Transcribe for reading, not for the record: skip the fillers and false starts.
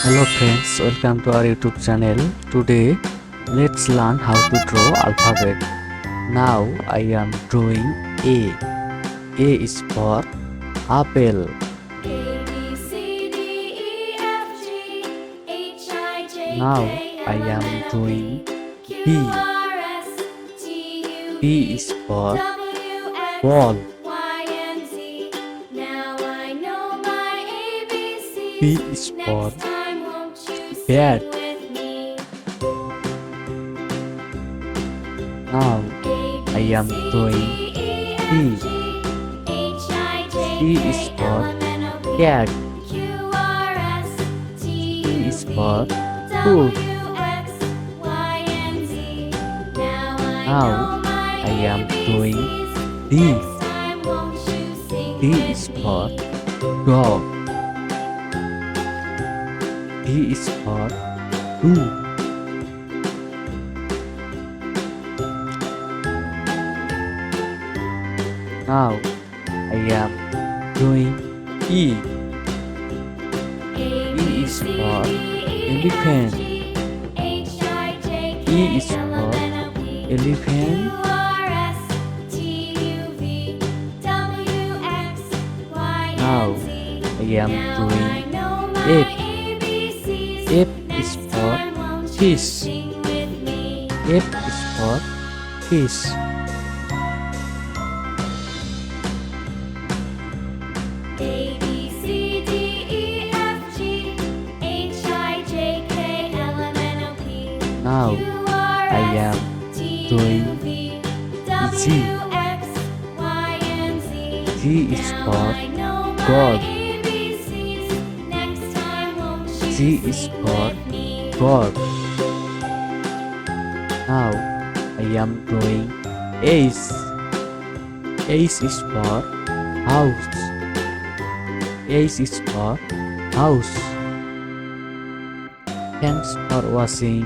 Hello friends, welcome to our YouTube channel. Today, let's learn how to draw alphabet. Now I am drawing A. A is for apple. A, B, C, D, E, F, G, H, I, J, Now K, I L, am M, N, O, drawing P, B. Q, R, S, T, U, B V, is for W, X, ball. Y, and Z. Now I know my B ABCs. is for Next time, won't you bat. sing with me? Now A, I B, am C, drawing D, E, C. F, G, H, I, J, C is K, for L, M, N, O, P, cat. Q, R, S, T, T U, is V, for W, food. X, Y, and Z. Now I Now know my I am drawing ABCs. D. Next time, won't you sing D with is me? for dog. D is for do. Now I am doing E. A, E B, is C, for D, E, F, elephant. G, H, I, J, E K, is L, for M, N, O, P, elephant. Q, R, S, T, U, V, W, X, Y, Now and Z. I am Now doing I know my F. ABCs. F is Next for time, won't you fish. sing with me? F is for fish. A, B, C, D, E, F, G, H, I, J, K, L, M, N, O, P, Now Q, R, I S, am T, doing U, V, Z. W, X, Y, and Z. Z is Now for I know my God. ABCs. Next time, won't you G is sing for with me? God. Now I am drawing Ace. Ace is for house. Ace is for house. Thanks for watching.